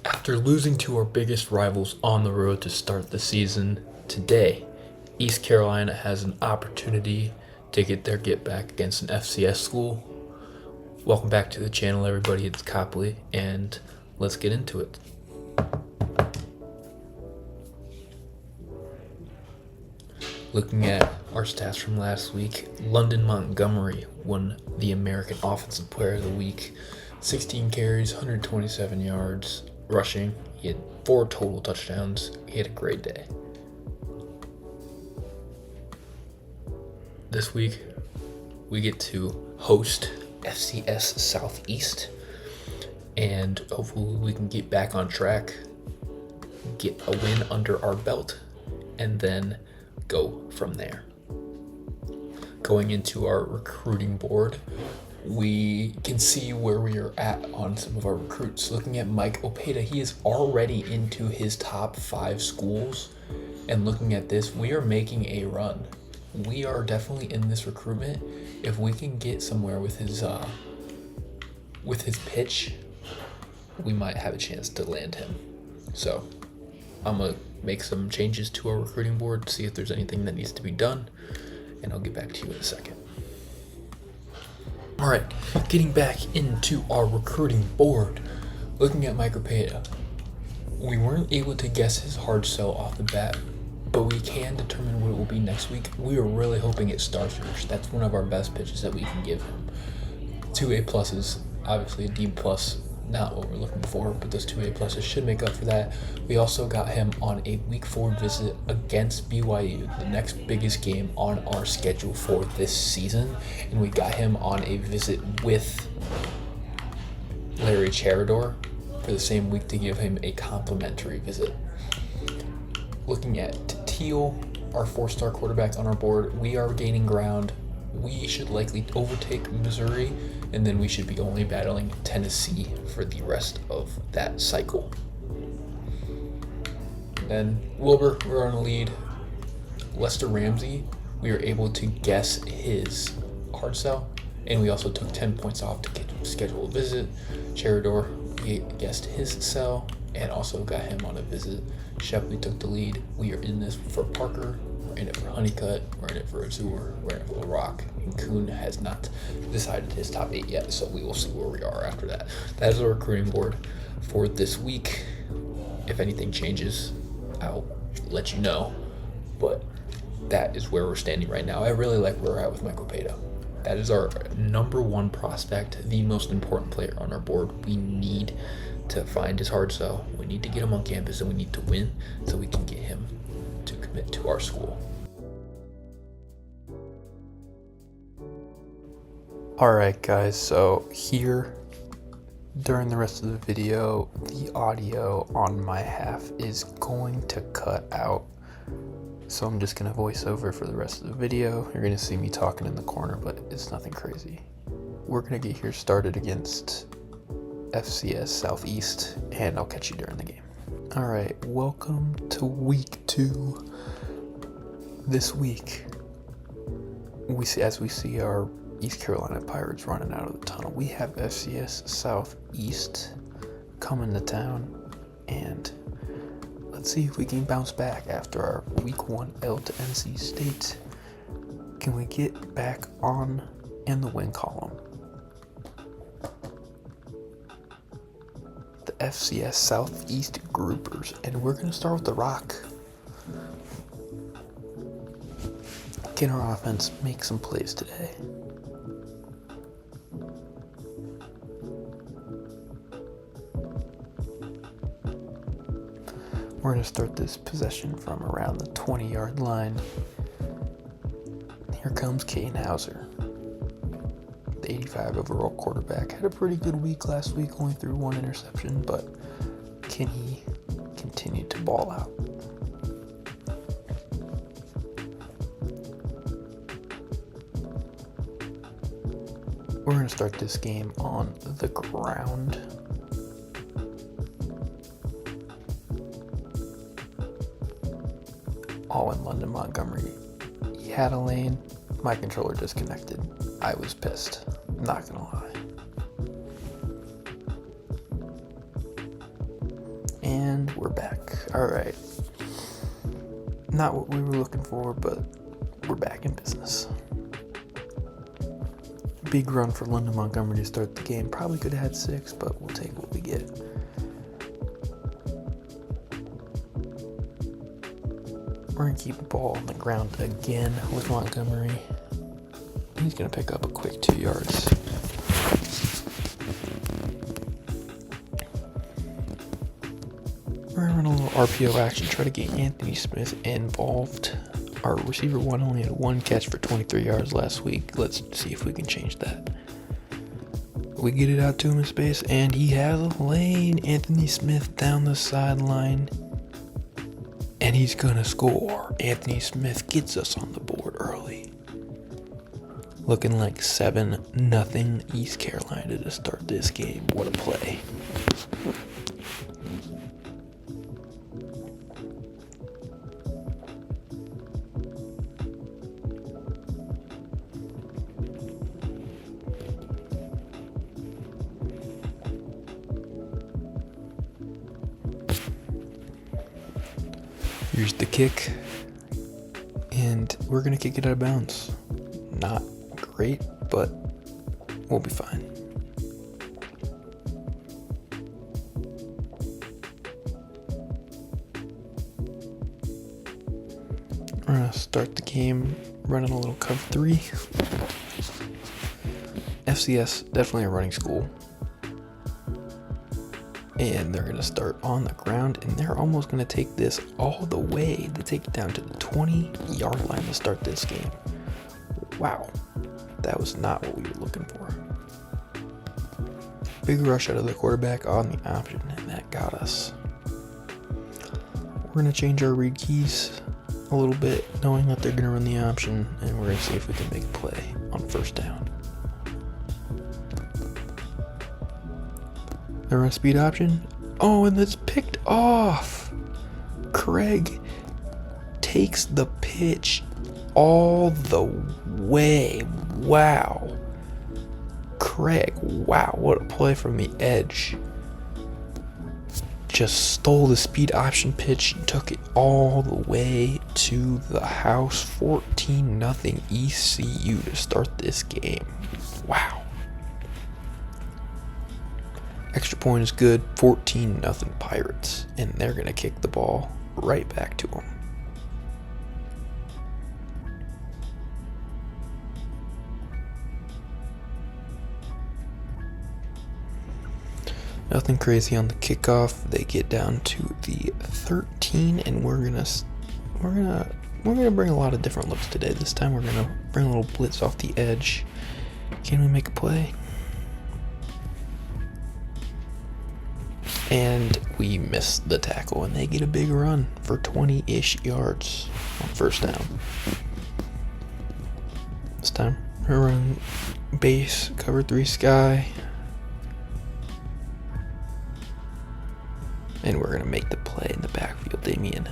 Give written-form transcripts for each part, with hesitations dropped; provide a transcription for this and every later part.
After losing to our biggest rivals on the road to start the season, today, East Carolina has an opportunity to get their get back against an FCS school. Welcome back to the channel, everybody. It's Copley, and let's get into it. Looking at our stats from last week, London Montgomery won the American Offensive Player of the Week. 16 carries, 127 yards rushing. He had 4 total touchdowns. He had a great day. This week, we get to host FCS Southeast, and hopefully we can get back on track, get a win under our belt, and then go from there. Going into our recruiting board, we can see where we are at on some of our recruits. Looking at Mike Opeda, he is already into his top 5 schools, and looking at this, we are making a run. We are definitely in this recruitment. If we can get somewhere with his pitch, we might have a chance to land him. So I'm gonna make some changes to our recruiting board, see if there's anything that needs to be done, and I'll get back to you in a second. All right, getting back into our recruiting board, looking at Mike Opeda, we weren't able to guess his hard sell off the bat, but we can determine what it will be next week. We are really hoping it's Star Search. That's one of our best pitches that we can give him. 2 A+, obviously a D+, not what we're looking for, but those 2 A+ should make up for that. We also got him on a week 4 visit against BYU, the next biggest game on our schedule for this season, and we got him on a visit with Larry Charador for the same week to give him a complimentary visit. Looking at Teal, our 4-star quarterback on our board, we are gaining ground. We should likely overtake Missouri, and then we should be only battling Tennessee for the rest of that cycle. Then Wilbur, we're on a lead. Lester Ramsey, we were able to guess his hard sell, and we also took 10 points off to schedule a visit. Charador, we guessed his sell and also got him on a visit. Shepley took the lead. We are in this for Parker. We're in it for Honeycutt. We're in it for Azure. We're in it for Rock. And Kuhn has not decided his top 8 yet, so we will see where we are after that. That is our recruiting board for this week. If anything changes, I'll let you know. But that is where we're standing right now. I really like where we're at with Michael Opeda. That is our number 1 prospect, the most important player on our board. We need to find his hard sell. We need to get him on campus, and we need to win so we can get him to commit to our school. Alright guys, so here during the rest of the video, the audio on my half is going to cut out. So I'm just gonna voice over for the rest of the video. You're gonna see me talking in the corner, but it's nothing crazy. We're gonna get here started against FCS Southeast, and I'll catch you during the game. All right, welcome to week 2. This week, as we see our East Carolina Pirates running out of the tunnel, we have FCS Southeast coming to town, and let's see if we can bounce back after our week 1 L to NC State. Can we get back on in the win column? The FCS Southeast groupers, and we're going to start with the Rock. Can our offense make some plays today? We're going to start this possession from around the 20-yard line. Here comes Kane Hauser. The 85 overall quarterback had a pretty good week last week, only threw 1 interception, but can he continue to ball out? We're going to start this game on the ground. All in London Montgomery. He had a lane. My controller disconnected. I was pissed. Not gonna lie. we're back. Alright. Not what we were looking for, but we're back in business. Big run for London Montgomery to start the game. Probably could have had 6, but we'll take what we get. We're going to keep the ball on the ground again with Montgomery. He's going to pick up a quick 2 yards. We're going to run a little RPO action, try to get Anthony Smith involved. Our receiver 1 only had 1 catch for 23 yards last week. Let's see if we can change that. We get it out to him in space, and he has a lane. Anthony Smith down the sideline, and he's going to score. Anthony Smith gets us on the board early. Looking like 7-0 East Carolina to start this game. What a play. Here's the kick, and we're going to kick it out of bounds. Not great, but we'll be fine. We're going to start the game running a little cover 3. FCS, definitely a running school. And they're going to start on the ground, and they're almost going to take this all the way. They take it down to the 20-yard line to start this game. Wow, that was not what we were looking for. Big rush out of the quarterback on the option, and that got us. We're going to change our read keys a little bit, knowing that they're going to run the option, and we're going to see if we can make a play on first down. They're on speed option. Oh, and it's picked off. Craig takes the pitch all the way. Wow. Craig, wow, what a play from the edge. Just stole the speed option pitch, took it all the way to the house. 14-0 ECU to start this game. Wow. Extra point is good. 14-0 Pirates, and they're going to kick the ball right back to them. Nothing crazy on the kickoff. They get down to the 13, and we're gonna bring a lot of different looks today. This time we're gonna bring a little blitz off the edge. Can we make a play? And we miss the tackle, and they get a big run for 20-ish yards on first down. This time we're running base, cover 3 sky. And we're going to make the play in the backfield.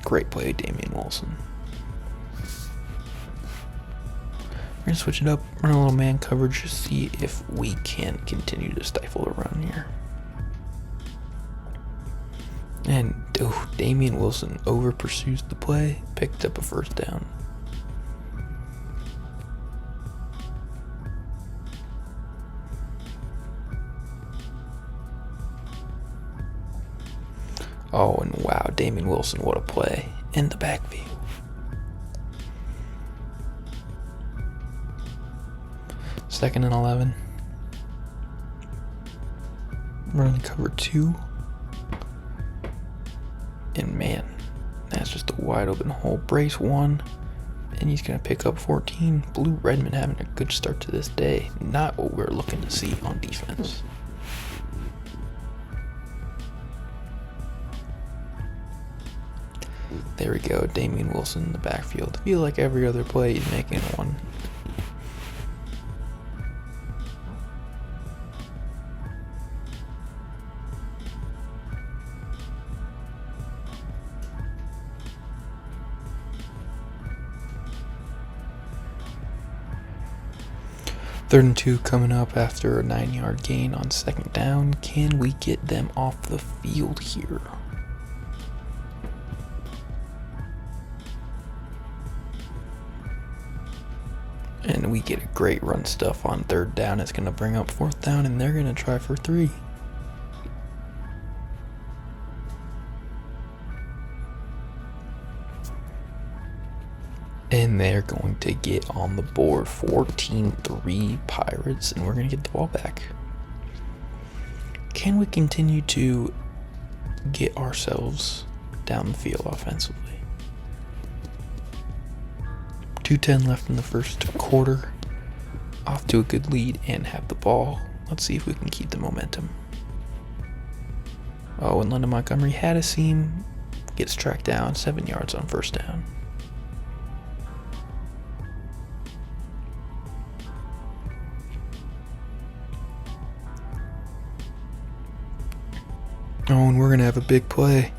Great play, Damian Wilson. We're going to switch it up, run a little man coverage to see if we can continue to stifle the run here. And Damian Wilson over pursues the play, picked up a first down. Oh, and wow, Damian Wilson, what a play in the backfield. Second and 11. Running cover 2. And man, that's just a wide open hole. Brace 1, and he's going to pick up 14. Blue Redmond having a good start to this day. Not what we're looking to see on defense. There we go, Damian Wilson in the backfield. I feel like every other play he's making one. Third and 2 coming up after a 9-yard gain on second down. Can we get them off the field here? And we get a great run stuff on third down. It's going to bring up fourth down, and they're going to try for 3. And they're going to get on the board 14-3 Pirates, and we're going to get the ball back. Can we continue to get ourselves down the field offensively? 2:10 left in the first quarter. Off to a good lead and have the ball. Let's see if we can keep the momentum. Oh, and London Montgomery had a seam. Gets tracked down, 7 yards on first down. Oh, and we're going to have a big play.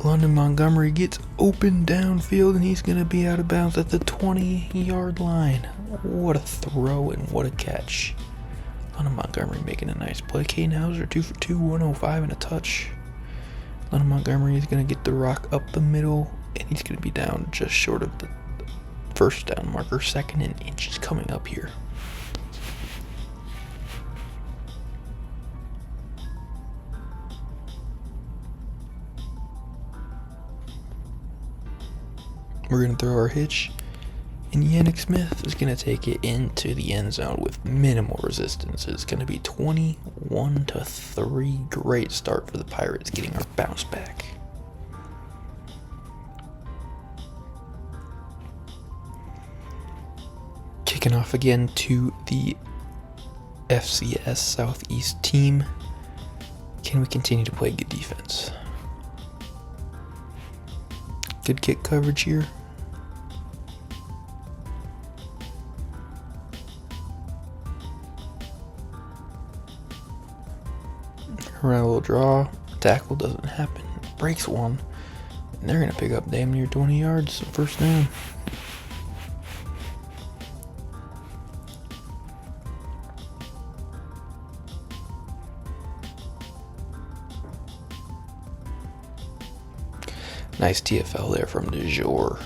London Montgomery gets open downfield, and he's going to be out of bounds at the 20-yard line. What a throw and what a catch. London Montgomery making a nice play. Caden Hauser 2 for 2, 105 and a touch. London Montgomery is going to get the rock up the middle, and he's going to be down just short of the first down marker. 2nd and inches coming up here. We're going to throw our hitch, and Yannick Smith is going to take it into the end zone with minimal resistance. It's going to be 21-3. Great start for the Pirates, getting our bounce back. Kicking off again to the FCS Southeast team. Can we continue to play good defense? Good kick coverage here. Run a little draw. Tackle doesn't happen. Breaks one. And they're going to pick up damn near 20 yards. First down. Nice TFL there from De Jure.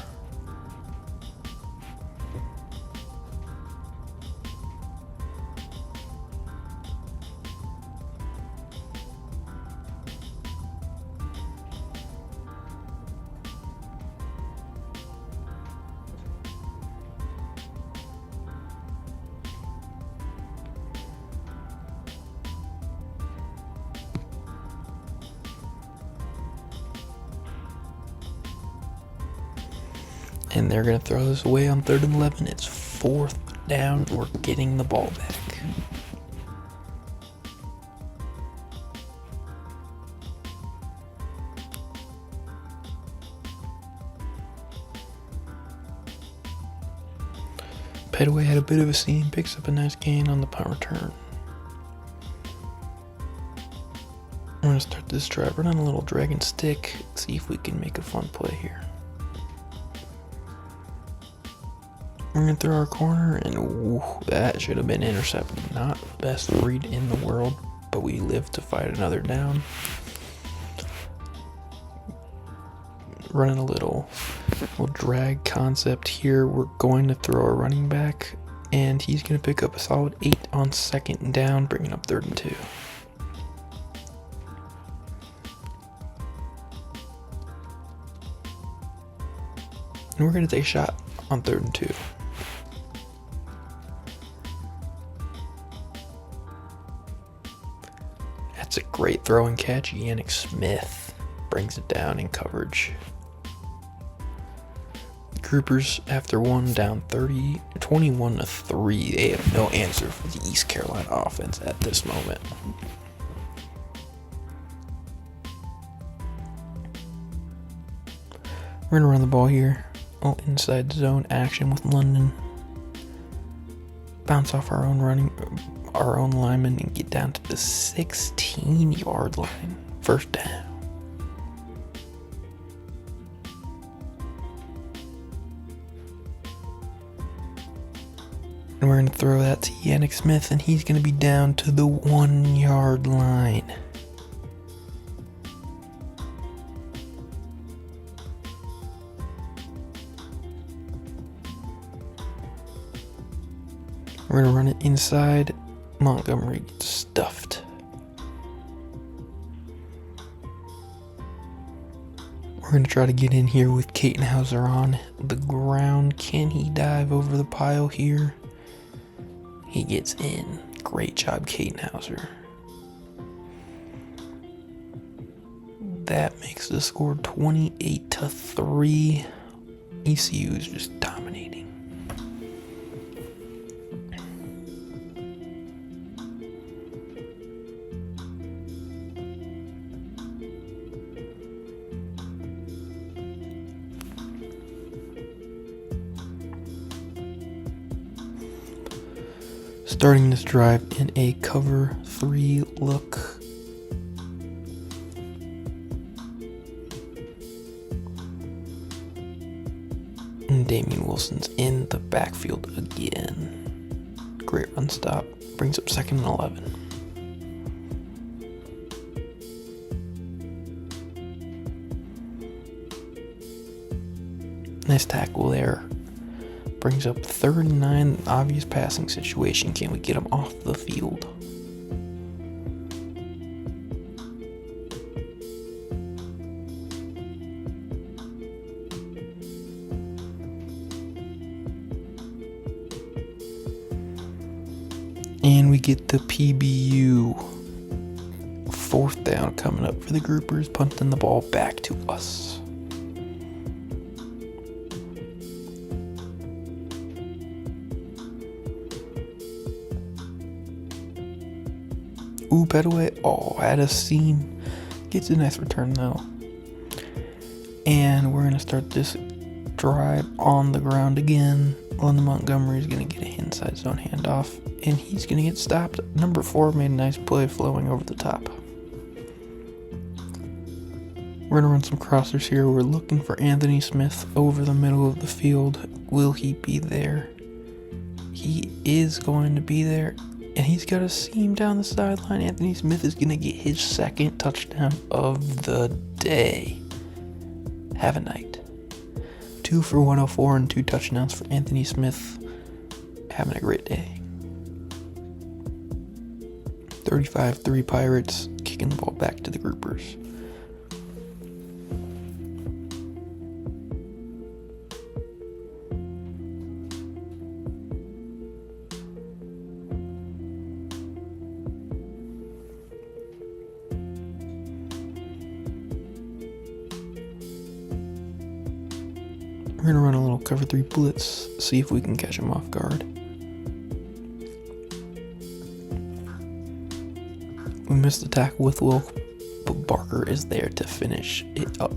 And they're going to throw this away on 3rd and 11. It's 4th down. We're getting the ball back. Petaway had a bit of a seam. Picks up a nice gain on the punt return. We're going to start this drive. Run on a little dragon stick. See if we can make a fun play here. We're going to throw our corner, and ooh, that should have been intercepted. Not the best read in the world, but we live to fight another down. Running a little drag concept here. We're going to throw a running back, and he's going to pick up a solid 8 on 2nd down, bringing up 3rd and 2. And we're going to take a shot on 3rd and 2. That's a great throw and catch. Yannick Smith brings it down in coverage. Groupers after one down 21-3. They have no answer for the East Carolina offense at this moment. We're gonna run the ball here. Oh, inside zone action with London. Bounce off our own lineman and get down to the 16-yard line. First down. And And we're going to throw that to Yannick Smith, and he's going to be down to the 1 yard line. We're going to run it inside. Montgomery gets stuffed. We're going to try to get in here with Katenhauser on the ground. Can he dive over the pile here? He gets in. Great job, Katenhauser. That makes the score 28-3. ECU is just dominating. Starting this drive in a cover 3 look. And Damian Wilson's in the backfield again. Great run stop. Brings up 2nd and 11. Nice tackle there. Brings up 3rd and 9, obvious passing situation. Can we get him off the field? And we get the PBU. 4th down coming up for the groupers, punting the ball back to us. Ooh, Petaway. Oh, had a seam. Gets a nice return though. And we're going to start this drive on the ground again. London Montgomery is going to get an inside zone handoff. And he's going to get stopped. Number 4 made a nice play flowing over the top. We're going to run some crossers here. We're looking for Anthony Smith over the middle of the field. Will he be there? He is going to be there. And he's got a seam down the sideline. Anthony Smith is going to get his 2nd touchdown of the day. Have a night. 2 for 104 and 2 touchdowns for Anthony Smith. Having a great day. 35-3 Pirates, kicking the ball back to the groupers. We're going to run a little cover 3 blitz, see if we can catch him off guard. We missed the tackle with Will, but Barker is there to finish it up.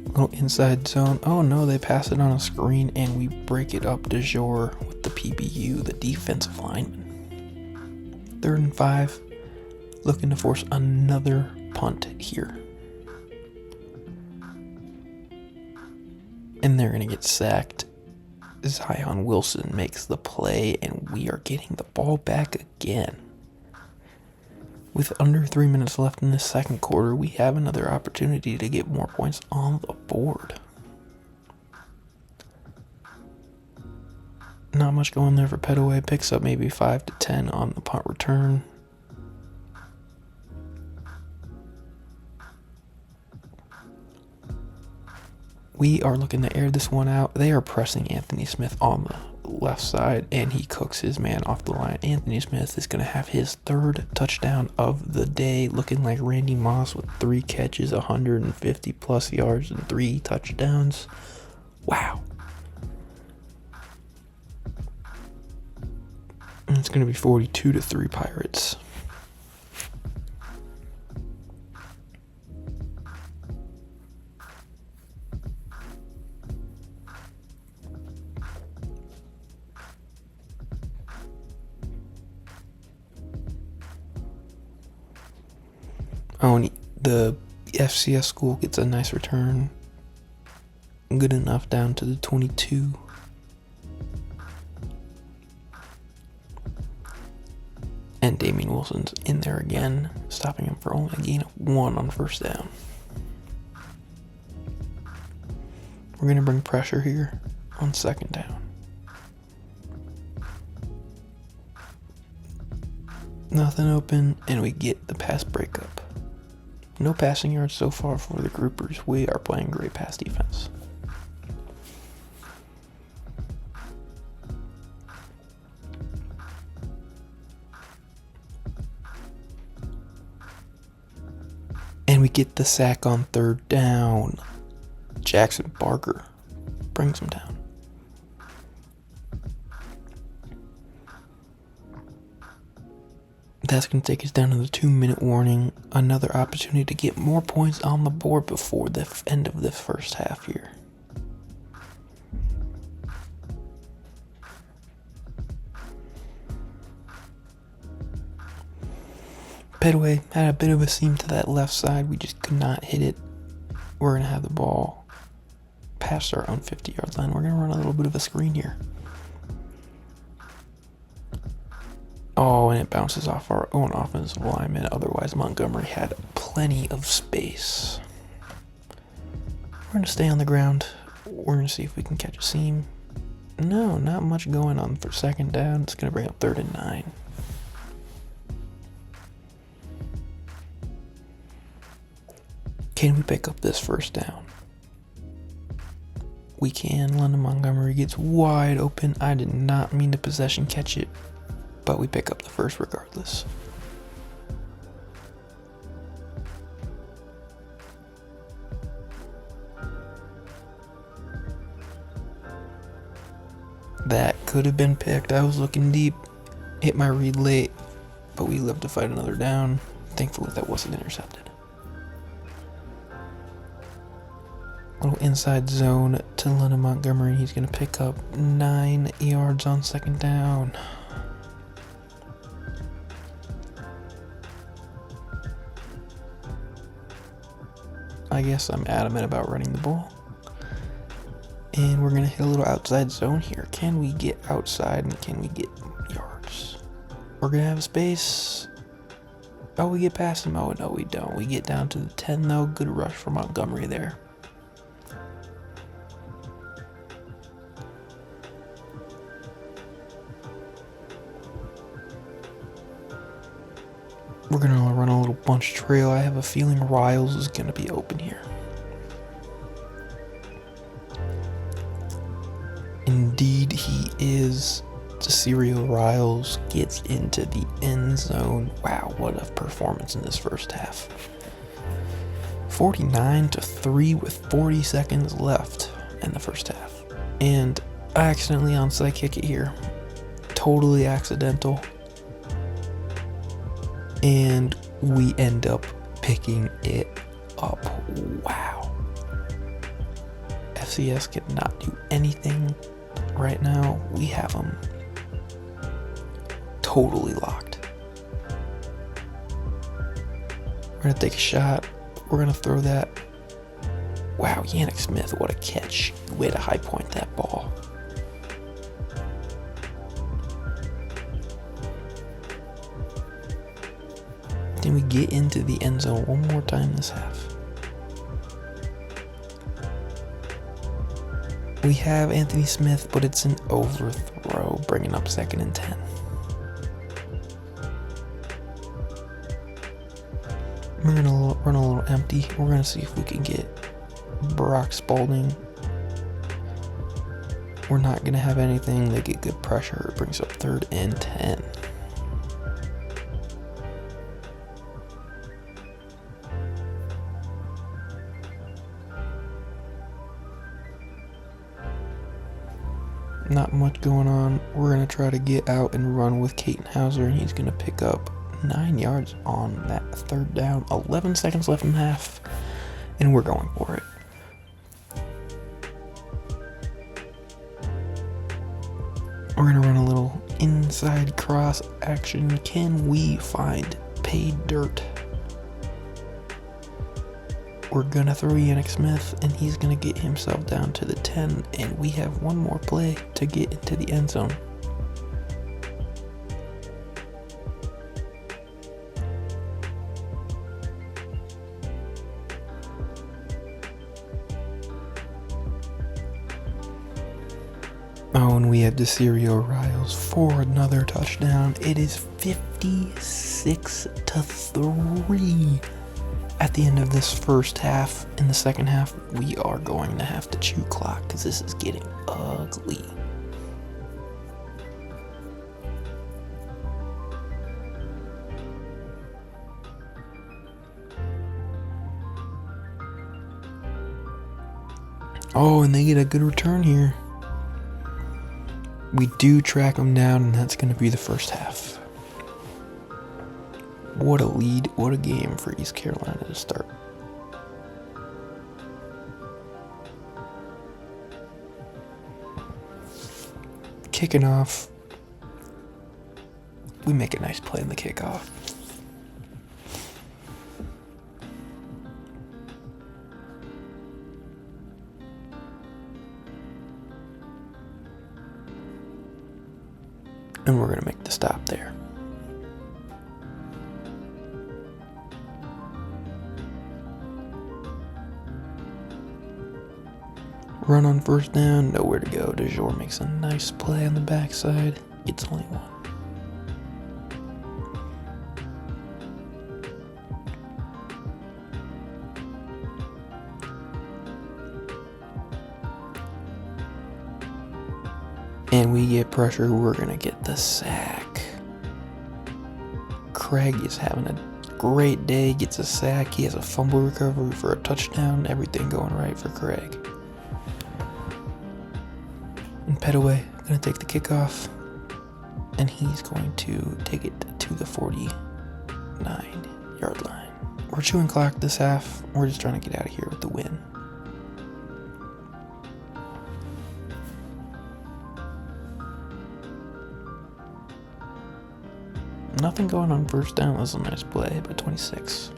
Little inside zone. Oh no, they pass it on a screen and we break it up de jour with the PBU, the defensive lineman. 3rd and 5. Looking to force another punt here. And they're going to get sacked. Zion Wilson makes the play, and we are getting the ball back again. With under 3 minutes left in the 2nd quarter, we have another opportunity to get more points on the board. Not much going there for Petaway. Picks up maybe 5 to 10 on the punt return. We are looking to air this one out. They are pressing Anthony Smith on the left side, and he cooks his man off the line. Anthony Smith is going to have his 3rd touchdown of the day, looking like Randy Moss with 3 catches, 150 plus yards, and 3 touchdowns. Wow. And it's going to be 42-3 Pirates. Oh, and the FCS school gets a nice return. Good enough down to the 22. And Damian Wilson's in there again, stopping him for only a gain of 1 on first down. We're going to bring pressure here on second down. Nothing open, and we get the pass breakup. No passing yards so far for the groupers. We are playing great pass defense. And we get the sack on third down. Jackson Barker brings him down. That's going to take us down to the 2-minute warning. Another opportunity to get more points on the board before the end of the first half here. Pedway had a bit of a seam to that left side. We just could not hit it. We're going to have the ball past our own 50-yard line. We're going to run a little bit of a screen here. Oh, and it bounces off our own offensive lineman. Otherwise, Montgomery had plenty of space. We're going to stay on the ground. We're going to see if we can catch a seam. No, not much going on for second down. It's going to bring up 3rd and 9. Can we pick up this first down? We can. London Montgomery gets wide open. I did not mean to possession catch it, but we pick up the first regardless. That could have been picked. I was looking deep, hit my read late, but we live to fight another down. Thankfully that wasn't intercepted. Little inside zone to London Montgomery. He's going to pick up 9 yards on second down. I guess I'm adamant about running the ball. And we're going to hit a little outside zone here. Can we get outside and can we get yards? We're going to have space. Oh, we get past him. Oh, no, we don't. We get down to the 10, though. Good rush for Montgomery there. We're going to run a little bunch trail. I have a feeling Riles is going to be open here. Indeed, he is. Cecilio Riles gets into the end zone. Wow, what a performance in this first half. 49-3 with 40 seconds left in the first half. And I accidentally onside kick it here. Totally accidental. And we end up picking it up. Wow. FCS cannot do anything right now. We have them totally locked. We're going to take a shot. We're going to throw that. Wow, Yannick Smith, what a catch. Way to high point that ball. Then we get into the end zone one more time this half. We have Anthony Smith, but it's an overthrow, bringing up 2nd and 10. We're going to run a little empty. We're going to see if we can get Brock Spalding. We're not going to have anything. They get good pressure. It brings up 3rd and 10. Not much going on. We're going to try to get out and run with Caton Hauser, and he's going to pick up 9 yards on that 3rd down. 11 seconds left in half, and we're going for it. We're going to run a little inside cross action. Can we find pay dirt? We're gonna throw Yannick Smith, and he's gonna get himself down to the 10, and we have one more play to get into the end zone. Oh, and we have DeCirio Riles for another touchdown. It is 56-3 at the end of this first half. In the second half, we are going to have to chew clock because this is getting ugly. Oh, and they get a good return here. We do track them down, and that's going to be the first half. What a lead, what a game for East Carolina to start. Kicking off. We make a nice play in the kickoff. And we're going to make the stop there. Run on first down, nowhere to go. DeJour makes a nice play on the backside. It's only one. And we get pressure, we're going to get the sack. Craig is having a great day, gets a sack, he has a fumble recovery for a touchdown, everything going right for Craig. And Petaway going to take the kickoff, and he's going to take it to the 49-yard line. We're chewing clock this half, we're just trying to get out of here with the win. Nothing going on first down. That was a nice play by 26.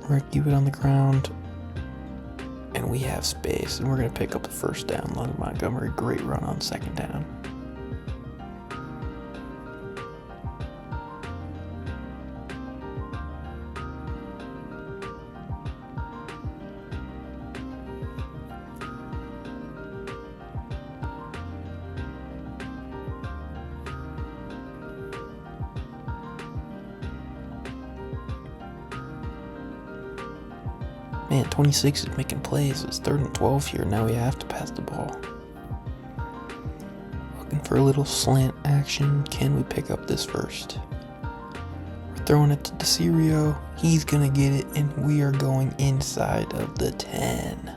We're going to keep it on the ground. And we have space. And we're going to pick up the first down. Leonard Montgomery, great run on second down. Man, 26 is making plays. It's 3rd and 12 here. Now we have to pass the ball. Looking for a little slant action. Can we pick up this first? We're throwing it to DeCirio. He's going to get it, and we are going inside of the 10.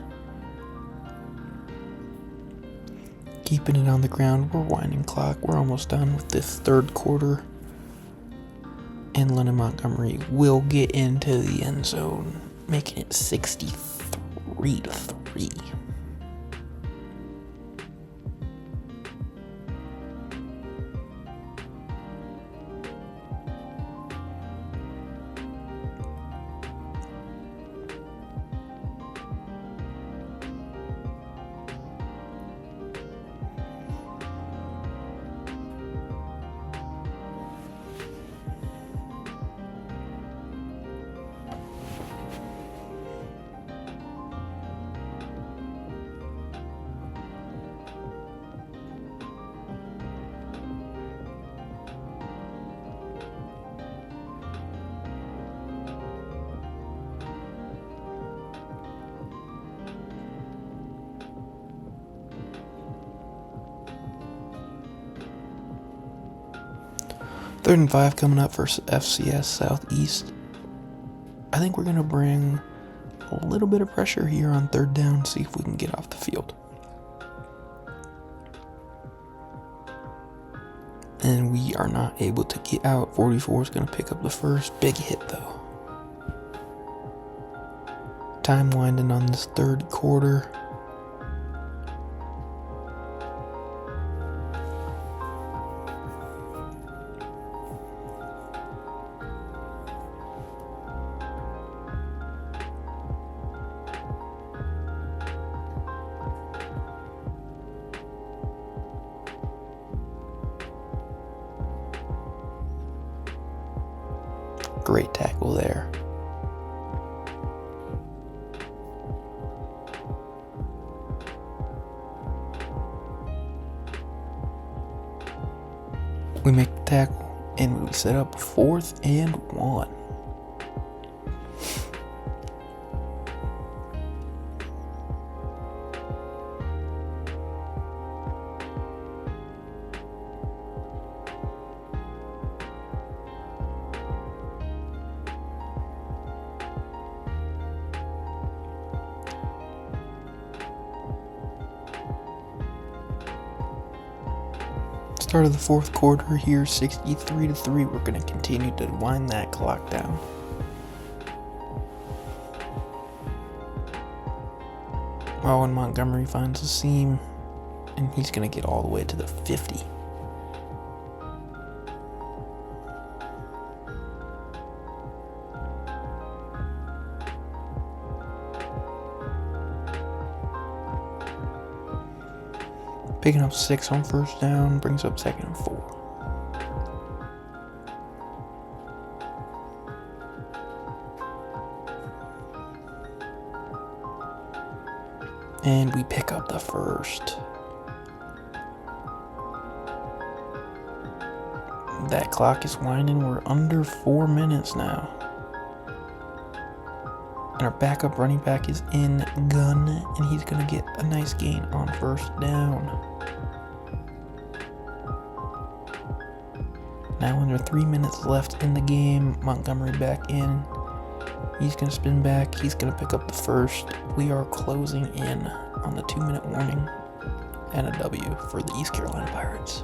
Keeping it on the ground. We're winding clock. We're almost done with this third quarter. And Leonard Montgomery will get into the end zone, making it 63-3. Third and 5 coming up for FCS Southeast. I think we're going to bring a little bit of pressure here on third down, see if we can get off the field. And we are not able to get out. 44 is going to pick up the first. Big hit though. Time winding on this third quarter. Great tackle there. We make the tackle and we set up 4th and 1. Start of the 4th quarter here, 63-3. We're going to continue to wind that clock down. Oh, and Montgomery finds a seam, and he's going to get all the way to the 50. Picking up 6 on 1st down, brings up 2nd and 4. And we pick up the 1st. That clock is winding. We're under 4 minutes now. And our backup running back is in gun, and he's going to get a nice gain on 1st down. Now under 3 minutes left in the game, Montgomery back in. He's going to spin back. He's going to pick up the 1st. We are closing in on the 2-minute warning and a W for the East Carolina Pirates.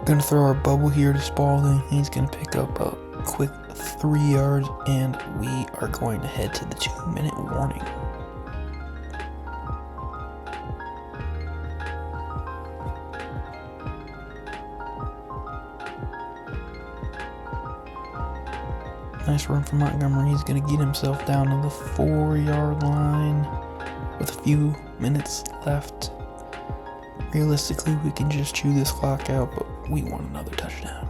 Gonna throw our bubble here to Spalding. He's gonna pick up a quick 3 yards, and we are going to head to the 2-minute warning. Nice run from Montgomery. He's gonna get himself down to the 4-yard line with a few minutes left. Realistically, we can just chew this clock out, but we want another touchdown.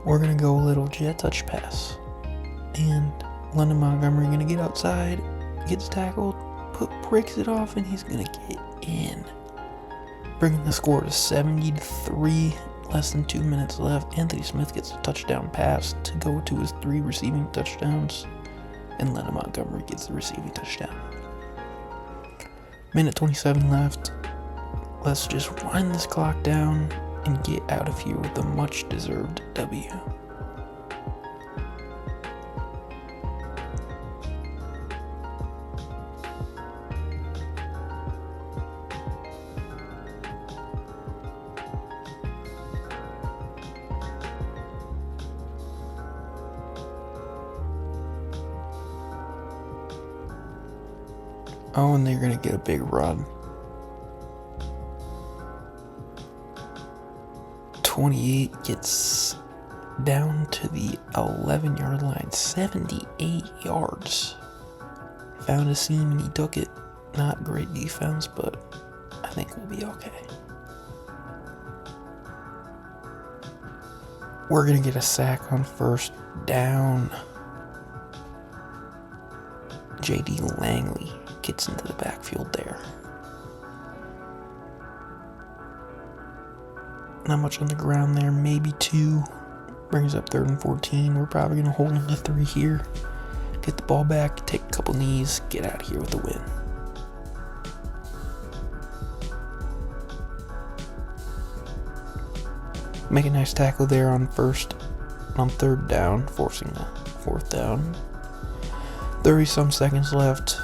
We're going to go a little jet touch pass. And London Montgomery going to get outside, gets tackled, breaks it off, and he's going to get in. Bringing the score to 70-3, less than 2 minutes left. Anthony Smith gets a touchdown pass to go to his 3 receiving touchdowns. And London Montgomery gets the receiving touchdown. Minute 27 left. Let's just wind this clock down and get out of here with a much deserved W. Oh, and they're going to get a big run. 28 gets down to the 11-yard line, 78 yards. Found a seam and he took it. Not great defense, but I think we'll be okay. We're going to get a sack on 1st down. J.D. Langley gets into the backfield there. Not much on the ground there, maybe 2. Brings up 3rd and 14. We're probably going to hold him to 3 here. Get the ball back, take a couple knees, get out of here with the win. Make a nice tackle there on 3rd down, forcing the 4th down. 30-some seconds left.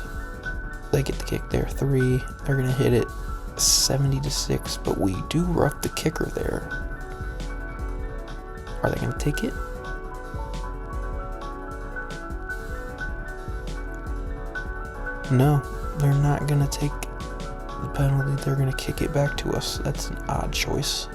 They get the kick there, 3. They're going to hit it 70-6, but we do rough the kicker there. Are they going to take it? No, they're not going to take the penalty. They're going to kick it back to us. That's an odd choice.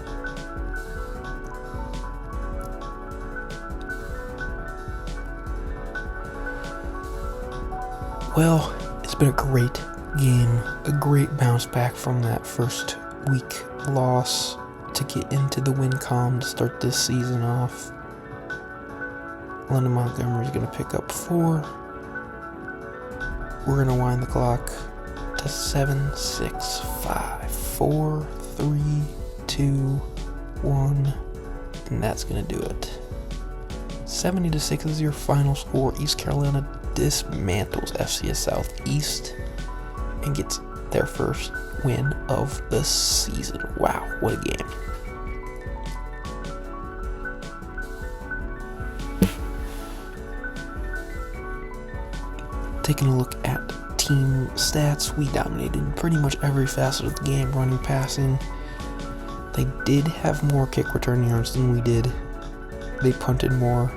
Well, it's been a great game, a great bounce back from that first week loss to get into the win column to start this season off. London Montgomery's going to pick up 4. We're going to wind the clock to 7, 6, 5, 4, 3, 2, 1, and that's going to do it. 70-6 is your final score. East Carolina dismantles FCS Southeast and gets their first win of the season. Wow, what a game. Taking a look at team stats, we dominated in pretty much every facet of the game, running, passing. They did have more kick return yards than we did. They punted more.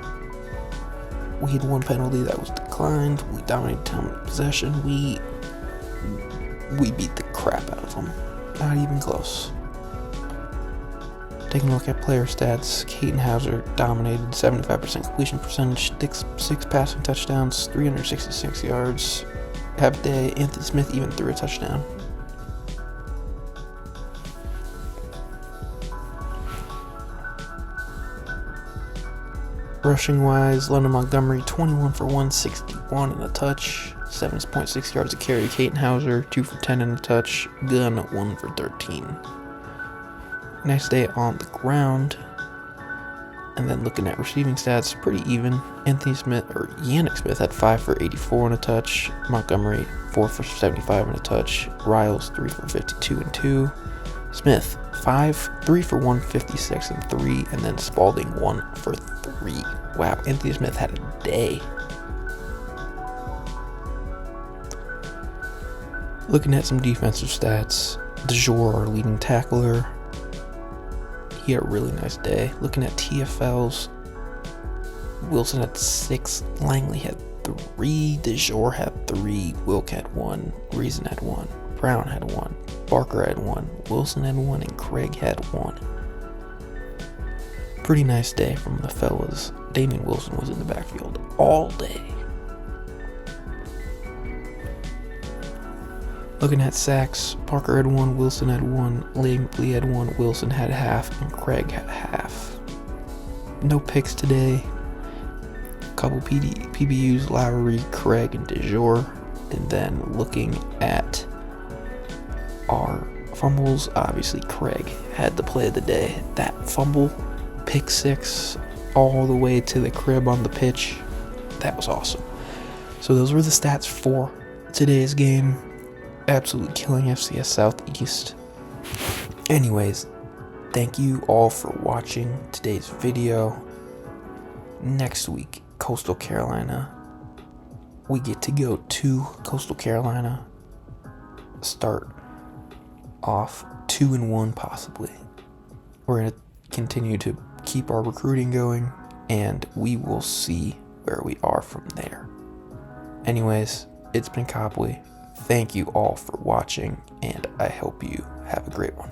We had 1 penalty that was declined. We dominated time of possession. We beat the crap out of them. Not even close. Taking a look at player stats, Caden Hauser dominated, 75% completion percentage, 6 passing touchdowns, 366 yards. Have a day. Anthony Smith even threw a touchdown. Rushing wise, London Montgomery 21 for 161 and a touch, 7.6 yards a carry. Caden Hauser 2 for 10 and a touch. Gunn 1 for 13. Nice day on the ground. And then looking at receiving stats, pretty even. Yannick Smith had 5 for 84 and a touch. Montgomery 4 for 75 and a touch. Riles 3 for 52 and 2. Smith 3 for 156 and 3, and then Spalding 1 for 3. Wow, Anthony Smith had a day. Looking at some defensive stats, DeJour, our leading tackler, he had a really nice day. Looking at TFLs, Wilson had 6, Langley had 3, DeJour had 3, Wilk had 1, Reason had 1, Brown had 1, Barker had 1, Wilson had 1, and Craig had 1. Pretty nice day from the fellas. Damian Wilson was in the backfield all day. Looking at sacks, Parker had 1, Wilson had 1, Langley had 1, Wilson had half, and Craig had half. No picks today. Couple PBUs, Lowry, Craig, and DeJour. And then looking at our fumbles, obviously Craig had the play of the day. That fumble, pick 6, all the way to the crib on the pitch. That was awesome. So those were the stats for today's game. Absolutely killing FCS Southeast. Anyways, thank you all for watching today's video. Next week, Coastal Carolina. We get to go to Coastal Carolina. Start off 2-1 possibly. We're going to continue to keep our recruiting going, and we will see where we are from there. Anyways, it's been Copley. Thank you all for watching, and I hope you have a great one.